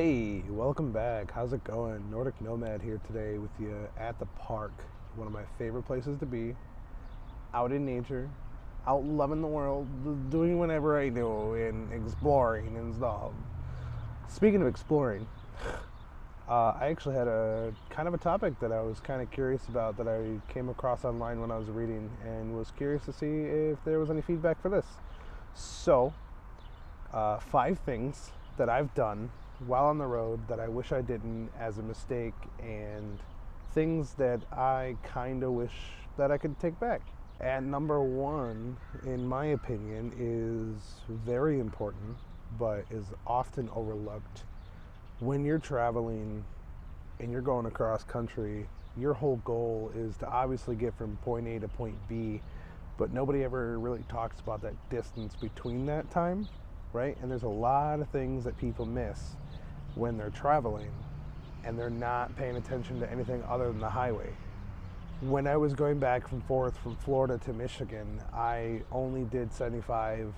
Hey, welcome back. How's it going? Nordic Nomad here today with you at the park. One of my favorite places to be. Out in nature, out loving the world, doing whatever I do and exploring and stuff. Speaking of exploring, I actually had a kind of a topic that I was kind of curious about that I came across online when I was reading and was curious to see if there was any feedback for this. So, 5 things that I've done while on the road that I wish I didn't as a mistake, and things that I kind of wish that I could take back. And number one, in my opinion, is very important but is often overlooked. When you're traveling and you're going across country, your whole goal is to obviously get from point A to point B, but nobody ever really talks about that distance between that time, right? And there's a lot of things that people miss when they're traveling and they're not paying attention to anything other than the highway. When I was going back and forth from Florida to Michigan, I only did 75,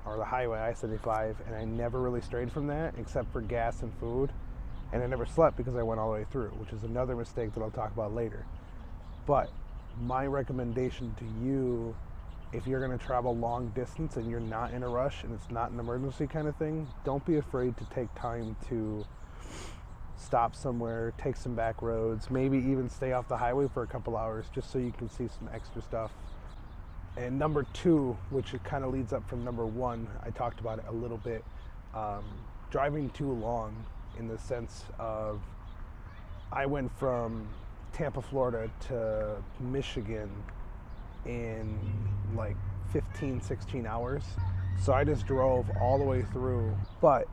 or the highway I-75, and I never really strayed from that except for gas and food, and I never slept because I went all the way through, which is another mistake that I'll talk about later. But my recommendation to you, if you're going to travel long distance and you're not in a rush and it's not an emergency kind of thing, don't be afraid to take time to stop somewhere, take some back roads, maybe even stay off the highway for a couple hours just so you can see some extra stuff. And number two, which it kind of leads up from number one, I talked about it a little bit, driving too long, in the sense of I went from Tampa, Florida to Michigan in like 15, 16 hours. So I just drove all the way through, but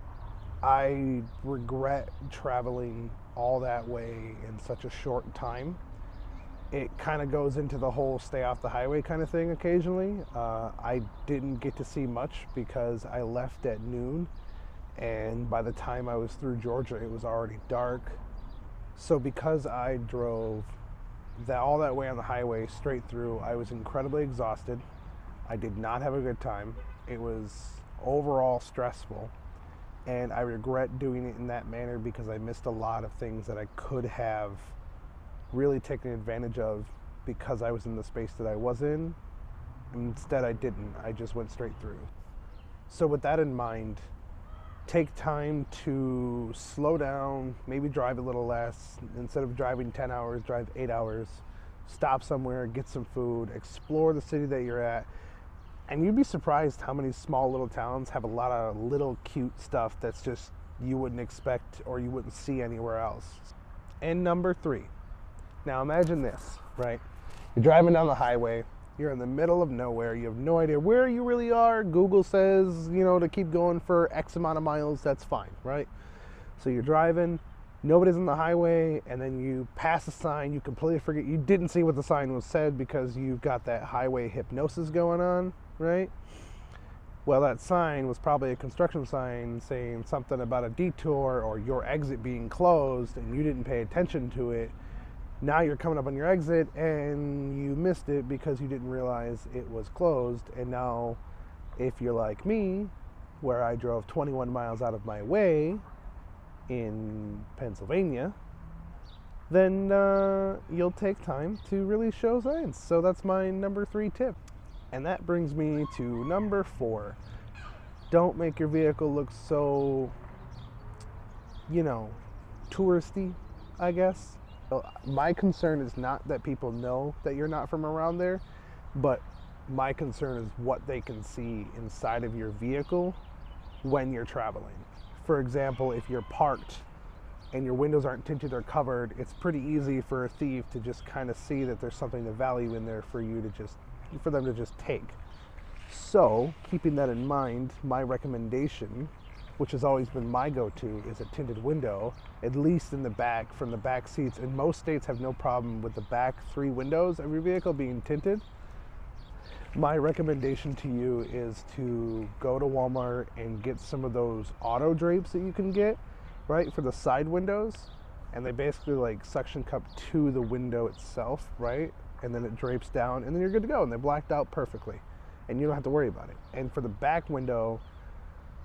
I regret traveling all that way in such a short time. It kind of goes into the whole stay off the highway kind of thing occasionally. I didn't get to see much because I left at noon, and by the time I was through Georgia, it was already dark. So because I drove all that way on the highway straight through, I was incredibly exhausted. I did not have a good time. It was overall stressful, and I regret doing it in that manner because I missed a lot of things that I could have really taken advantage of because I was in the space that I was in. Instead, I didn't. I just went straight through. So with that in mind, take time to slow down, maybe drive a little less. Instead of driving 10 hours, drive 8 hours. Stop somewhere, get some food, explore the city that you're at. And you'd be surprised how many small little towns have a lot of little cute stuff that's just you wouldn't expect or you wouldn't see anywhere else. And number three, now imagine this, right? You're driving down the highway, you're in the middle of nowhere, you have no idea where you really are. Google says, to keep going for X amount of miles, that's fine, right? So you're driving, nobody's on the highway, and then you pass a sign, you completely forget, you didn't see what the sign was said because you've got that highway hypnosis going on, right? Well, that sign was probably a construction sign saying something about a detour or your exit being closed, and you didn't pay attention to it. Now you're coming up on your exit and you missed it because you didn't realize it was closed. And now, if you're like me, where I drove 21 miles out of my way in Pennsylvania, then you'll take time to really show signs. So that's my number 3 tip. And that brings me to number 4. Don't make your vehicle look so, touristy, I guess. My concern is not that people know that you're not from around there, but my concern is what they can see inside of your vehicle when you're traveling. For example, if you're parked and your windows aren't tinted or covered, it's pretty easy for a thief to just kind of see that there's something of value in there for them to just take. So, keeping that in mind, my recommendation, which has always been my go-to, is a tinted window, at least in the back, from the back seats. And most states have no problem with the back 3 windows of your vehicle being tinted. My recommendation to you is to go to Walmart and get some of those auto drapes that you can get, right, for the side windows. And they basically like suction cup to the window itself, right? And then it drapes down, and then you're good to go. And they're blacked out perfectly, and you don't have to worry about it. And for the back window,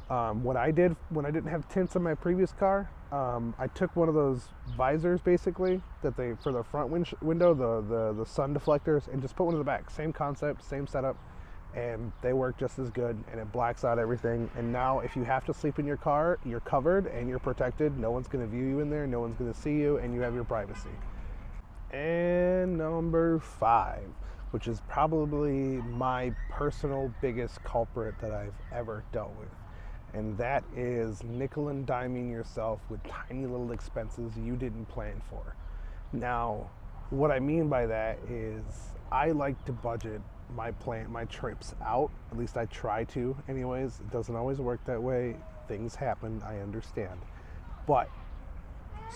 What I did when I didn't have tints on my previous car, I took one of those visors basically that they for the front window, the sun deflectors, and just put one in the back. Same concept, same setup, and they work just as good. And it blacks out everything. And now, if you have to sleep in your car, you're covered and you're protected. No one's going to view you in there. No one's going to see you, and you have your privacy. And number 5, which is probably my personal biggest culprit that I've ever dealt with. And that is nickel and diming yourself with tiny little expenses you didn't plan for. Now, what I mean by that is I like to budget my trips out. At least I try to anyways. It doesn't always work that way. Things happen, I understand. But,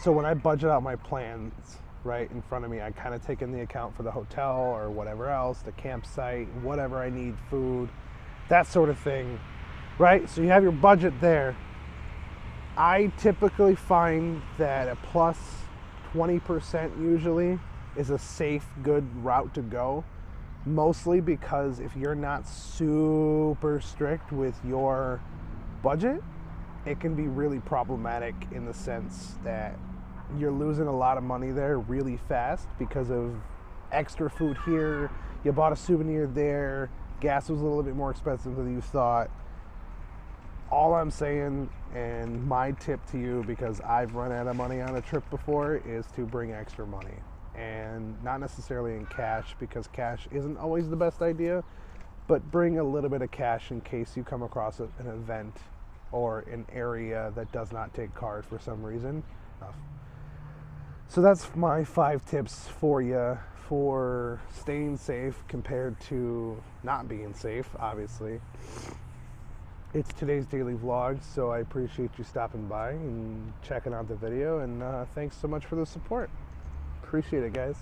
so when I budget out my plans right in front of me, I kind of take into account for the hotel or whatever else, the campsite, whatever I need, food, that sort of thing. Right, so you have your budget there. I typically find that a plus 20% usually is a safe, good route to go. Mostly because if you're not super strict with your budget, it can be really problematic in the sense that you're losing a lot of money there really fast because of extra food here, you bought a souvenir there, gas was a little bit more expensive than you thought. All I'm saying, and my tip to you, because I've run out of money on a trip before, is to bring extra money. And not necessarily in cash, because cash isn't always the best idea, but bring a little bit of cash in case you come across an event or an area that does not take card for some reason. So that's my 5 tips for you for staying safe compared to not being safe, obviously. It's today's daily vlog, so I appreciate you stopping by and checking out the video, and thanks so much for the support. Appreciate it, guys.